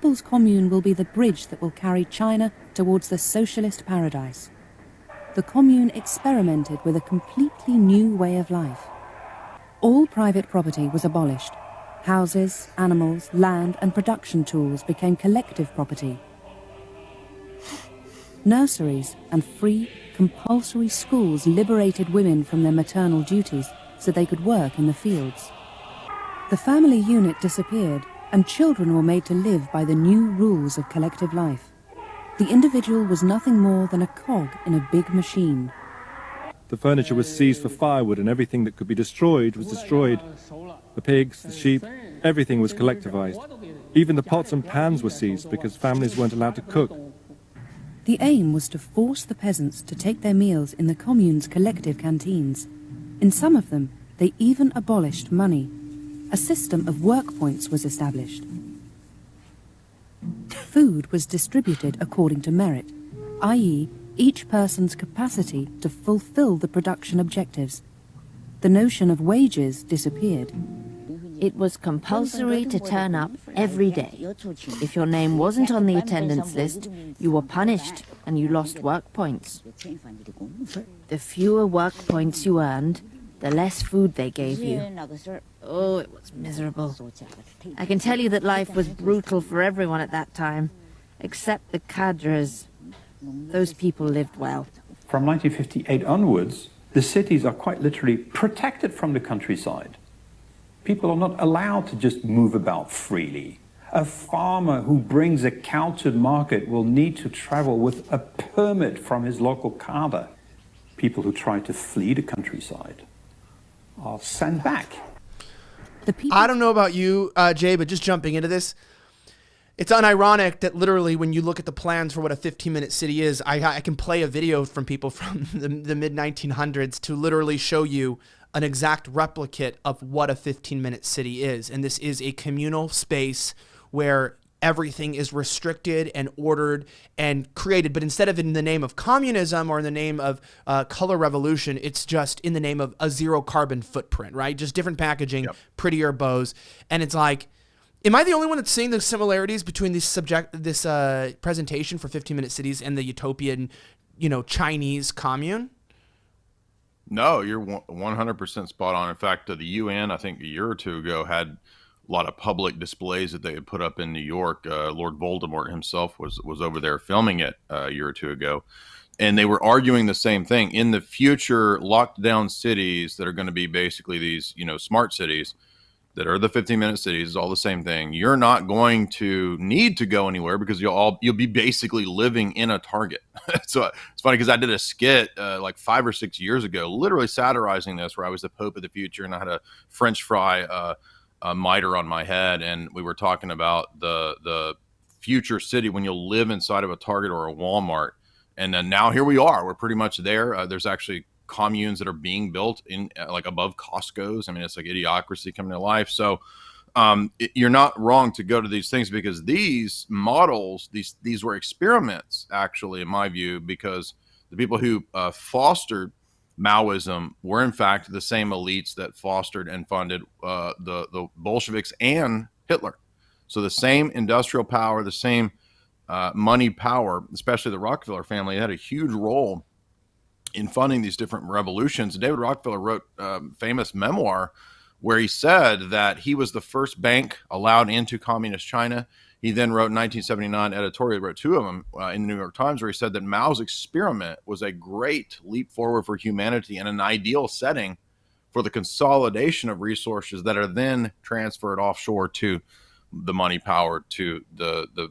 People's Commune will be the bridge that will carry China towards the socialist paradise. The Commune experimented with a completely new way of life. All private property was abolished. Houses, animals, land and production tools became collective property. Nurseries and free, compulsory schools liberated women from their maternal duties so they could work in the fields. The family unit disappeared, and children were made to live by the new rules of collective life. The individual was nothing more than a cog in a big machine. The furniture was seized for firewood, and everything that could be destroyed was destroyed. The pigs, the sheep, everything was collectivized. Even the pots and pans were seized because families weren't allowed to cook. The aim was to force the peasants to take their meals in the commune's collective canteens. In some of them, they even abolished money. A system of work points was established. Food was distributed according to merit, i.e., each person's capacity to fulfill the production objectives. The notion of wages disappeared. It was compulsory to turn up every day. If your name wasn't on the attendance list, you were punished and you lost work points. The fewer work points you earned, the less food they gave you. Oh, it was miserable. I can tell you that life was brutal for everyone at that time, except the cadres. Those people lived well. From 1958 onwards, the cities are quite literally protected from the countryside. People are not allowed to just move about freely. A farmer who brings a cow to market will need to travel with a permit from his local cadre. People who try to flee the countryside are sent back. I don't know about you, Jay, but just jumping into this, it's unironic that literally when you look at the plans for what a 15-minute city is, I can play a video from people from the mid-1900s to literally show you an exact replicate of what a 15-minute city is. And this is a communal space where everything is restricted and ordered and created. But instead of in the name of communism or in the name of color revolution, it's just in the name of a zero carbon footprint, right? Just different packaging, yep. Prettier bows. And it's like, am I the only one that's seeing the similarities between this presentation for 15-minute cities and the utopian, Chinese commune? No, you're 100% spot on. In fact, the UN, I think a year or two ago, had a lot of public displays that they had put up in New York. Lord Voldemort himself was over there filming it a year or two ago. And they were arguing the same thing. In the future locked down cities that are going to be basically these, smart cities that are the 15-minute cities, is all the same thing. You're not going to need to go anywhere because you'll be basically living in a Target. So it's funny because I did a skit like 5 or 6 years ago, literally satirizing this, where I was the Pope of the future and I had a French fry miter on my head, and we were talking about the future city when you'll live inside of a Target or a Walmart. And then now here we are. We're pretty much there. There's actually communes that are being built in like above Costco's. I mean, it's like idiocracy coming to life. So you're not wrong to go to these things, because these models, these were experiments, actually, in my view, because the people who fostered Maoism were in fact the same elites that fostered and funded the Bolsheviks and Hitler. So the same industrial power, the same money power, especially the Rockefeller family, had a huge role in funding these different revolutions. David Rockefeller wrote a famous memoir where he said that he was the first bank allowed into communist China. He then wrote in 1979 editorial, wrote 2 of them in the New York Times, where he said that Mao's experiment was a great leap forward for humanity and an ideal setting for the consolidation of resources that are then transferred offshore to the money power, to the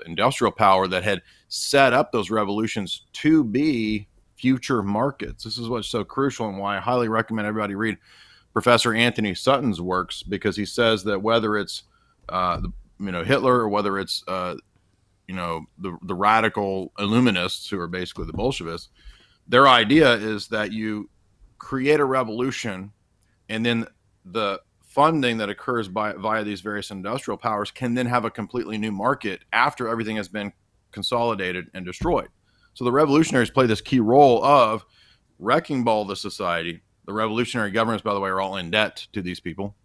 industrial power that had set up those revolutions to be future markets. This is what's so crucial, and why I highly recommend everybody read Professor Anthony Sutton's works, because he says that whether it's Hitler or whether it's the radical illuminists, who are basically the Bolsheviks, their idea is that you create a revolution, and then the funding that occurs via these various industrial powers can then have a completely new market after everything has been consolidated and destroyed. So the revolutionaries play this key role of wrecking ball the society. The revolutionary governments, by the way, are all in debt to these people.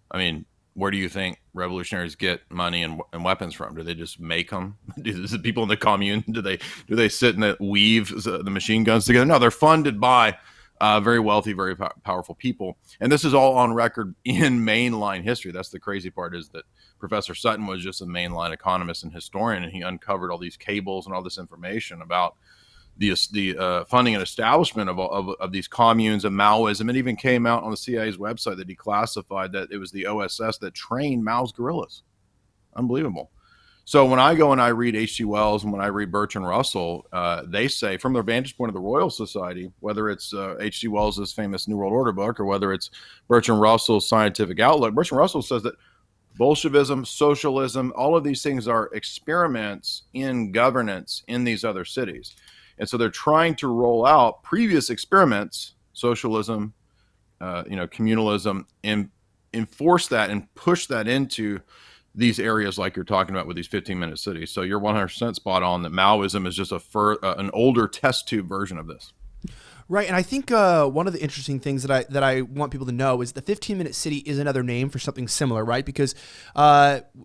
I mean, where do you think revolutionaries get money and weapons from? Do they just make them? Do the people in the commune, do they sit and weave the machine guns together? No, they're funded by very wealthy, very powerful people. And this is all on record in mainline history. That's the crazy part, is that Professor Sutton was just a mainline economist and historian, and he uncovered all these cables and all this information about the funding and establishment of these communes and Maoism. It even came out on the CIA's website that declassified that it was the OSS that trained Mao's guerrillas. Unbelievable. So when I go and I read H.G. Wells and when I read Bertrand Russell, they say, from their vantage point of the Royal Society, whether it's H.G. Wells' famous New World Order book or whether it's Bertrand Russell's Scientific Outlook, Bertrand Russell says that Bolshevism, socialism, all of these things are experiments in governance in these other cities. And so they're trying to roll out previous experiments, socialism, communalism, and enforce that and push that into these areas like you're talking about with these 15-minute cities. So you're 100% spot on that Maoism is just an older test tube version of this. Right, and I think one of the interesting things that I want people to know is the 15-minute city is another name for something similar, right? Because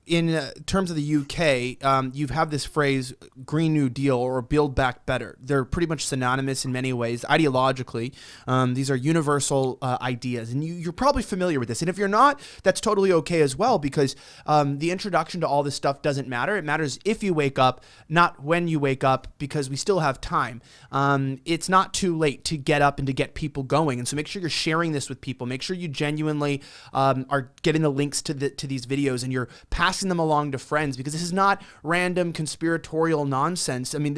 in terms of the UK, you have this phrase Green New Deal or Build Back Better. They're pretty much synonymous in many ways. Ideologically, these are universal ideas, and you're probably familiar with this. And if you're not, that's totally okay as well, because the introduction to all this stuff doesn't matter. It matters if you wake up, not when you wake up, because we still have time. It's not too late to get up and to get people going. And so make sure you're sharing this with people. Make sure you genuinely are getting the links to these videos and you're passing them along to friends, because this is not random conspiratorial nonsense. I mean,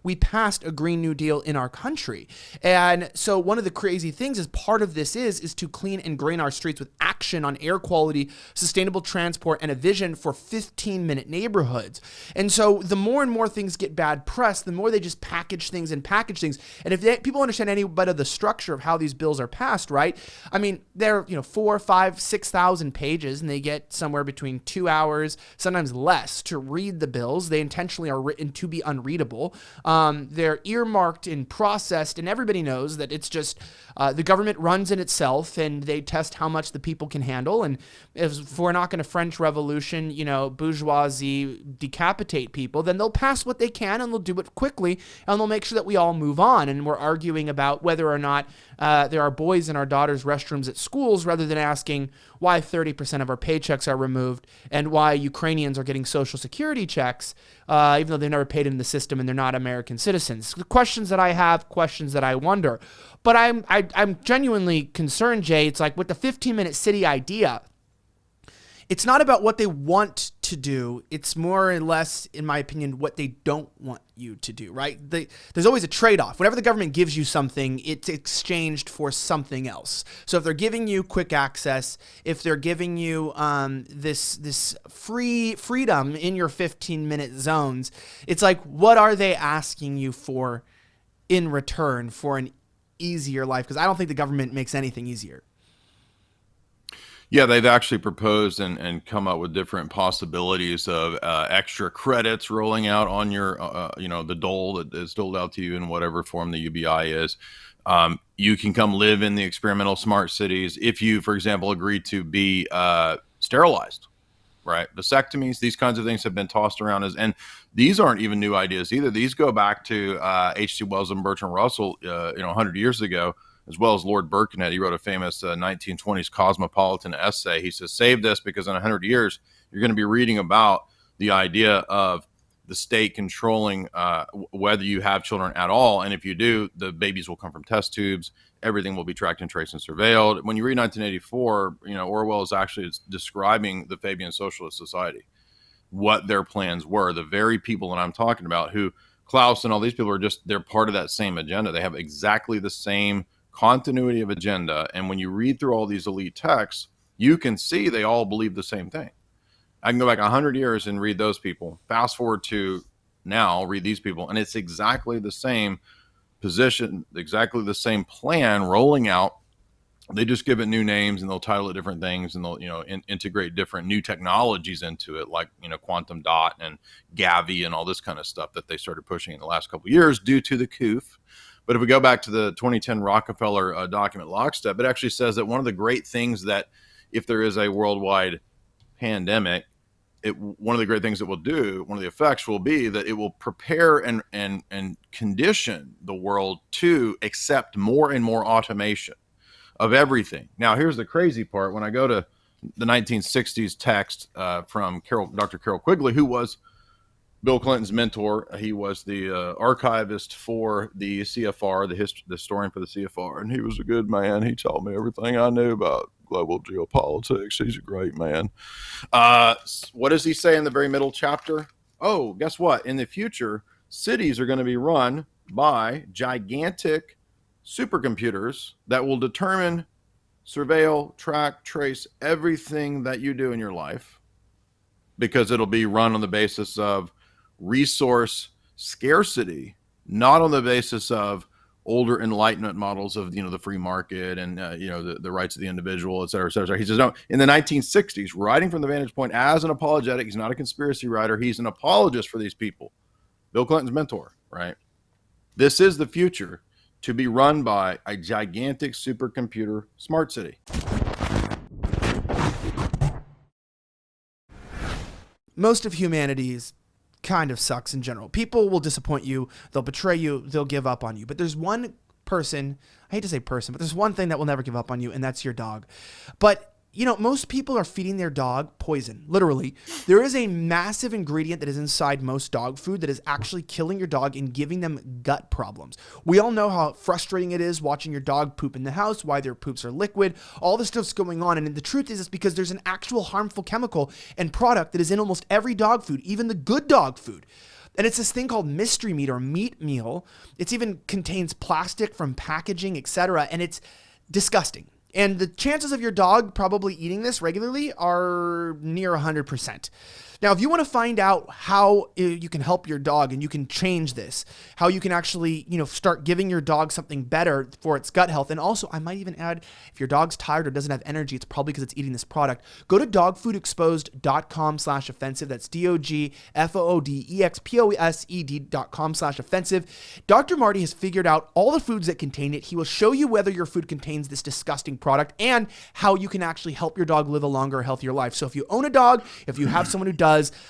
we passed a Green New Deal in our country. And so one of the crazy things is part of this is to clean and green our streets with action on air quality, sustainable transport, and a vision for 15-minute neighborhoods. And so the more and more things get bad press, the more they just package things. And if people understand any bit of the structure of how these bills are passed, right? I mean, they're 4, 5, 6,000 pages, and they get somewhere between 2 hours, sometimes less, to read the bills. They intentionally are written to be unreadable. They're earmarked and processed, and everybody knows that it's just the government runs in itself, and they test how much the people can handle. And if we're not going to French Revolution, bourgeoisie decapitate people, then they'll pass what they can, and they'll do it quickly, and they'll make sure that we all move on. And we're arguing about whether or not there are boys in our daughters' restrooms at schools, rather than asking why 30% of our paychecks are removed and why Ukrainians are getting social security checks, even though they've never paid in the system and they're not American citizens. The questions that I have, questions that I wonder. But I'm genuinely concerned, Jay. It's like with the 15-minute city idea, it's not about what they want to do. It's more or less, in my opinion, what they don't want you to do, right? There's always a trade-off. Whenever the government gives you something, it's exchanged for something else. So if they're giving you quick access, if they're giving you this freedom in your 15-minute zones, it's like, what are they asking you for in return for an easier life? Because I don't think the government makes anything easier. Yeah, they've actually proposed and come up with different possibilities of extra credits rolling out on your, the dole that is doled out to you in whatever form the UBI is. You can come live in the experimental smart cities if you, for example, agree to be sterilized, right? Vasectomies, these kinds of things have been tossed around and these aren't even new ideas either. These go back to H.G. Wells and Bertrand Russell, 100 years ago, as well as Lord Birkenhead. He wrote a famous 1920s cosmopolitan essay. He says, save this because in 100 years, you're going to be reading about the idea of the state controlling whether you have children at all. And if you do, the babies will come from test tubes. Everything will be tracked and traced and surveilled. When you read 1984, Orwell is actually describing the Fabian Socialist Society, what their plans were. The very people that I'm talking about, who Klaus and all these people they're part of that same agenda. They have exactly the same continuity of agenda. And when you read through all these elite texts, you can see they all believe the same thing. I can go back 100 years and read those people. Fast forward to now, read these people, and it's exactly the same position, exactly the same plan rolling out. They just give it new names and they'll title it different things, and they'll integrate different new technologies into it, like quantum dot and Gavi and all this kind of stuff that they started pushing in the last couple of years due to the coup. But if we go back to the 2010 Rockefeller document Lockstep, it actually says that one of the great things that if there is a worldwide pandemic, one of the great things it will do, one of the effects will be that it will prepare and condition the world to accept more and more automation of everything. Now, here's the crazy part. When I go to the 1960s text from Dr. Carol Quigley, who was Bill Clinton's mentor, he was the archivist for the CFR, the historian for the CFR, and he was a good man. He taught me everything I knew about global geopolitics. He's a great man. What does he say in the very middle chapter? Oh, guess what? In the future, cities are going to be run by gigantic supercomputers that will determine, surveil, track, trace everything that you do in your life, because it'll be run on the basis of resource scarcity, not on the basis of older Enlightenment models of, the free market and, the rights of the individual, et cetera, et cetera. He says, no, in the 1960s, writing from the vantage point as an apologetic, he's not a conspiracy writer, he's an apologist for these people. Bill Clinton's mentor, right? This is the future, to be run by a gigantic supercomputer smart city. Most of humanity kind of sucks in general. People will disappoint you, they'll betray you, they'll give up on you. But there's one person, I hate to say person, but there's one thing that will never give up on you, and that's your dog. But most people are feeding their dog poison, literally. There is a massive ingredient that is inside most dog food that is actually killing your dog and giving them gut problems. We all know how frustrating it is watching your dog poop in the house, why their poops are liquid, all this stuff's going on. And the truth is, it's because there's an actual harmful chemical and product that is in almost every dog food, even the good dog food. And it's this thing called mystery meat or meat meal. It even contains plastic from packaging, etc. And it's disgusting. And the chances of your dog probably eating this regularly are near 100%. Now, if you want to find out how you can help your dog and you can change this, how you can actually, start giving your dog something better for its gut health. And also, I might even add, if your dog's tired or doesn't have energy, it's probably because it's eating this product. Go to dogfoodexposed.com/offensive. That's DOGFOODEXPOSED.com/offensive. Dr. Marty has figured out all the foods that contain it. He will show you whether your food contains this disgusting product and how you can actually help your dog live a longer, healthier life. So if you own a dog, if you have someone who does,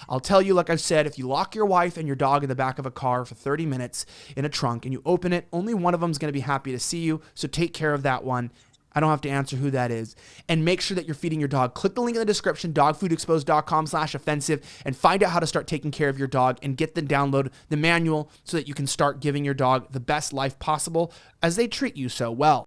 I'll tell you, like I've said, if you lock your wife and your dog in the back of a car for 30 minutes in a trunk and you open it, only one of them is going to be happy to see you. So take care of that one. I don't have to answer who that is. And make sure that you're feeding your dog. Click the link in the description, dogfoodexposed.com/offensive, and find out how to start taking care of your dog and get the download, the manual, so that you can start giving your dog the best life possible as they treat you so well.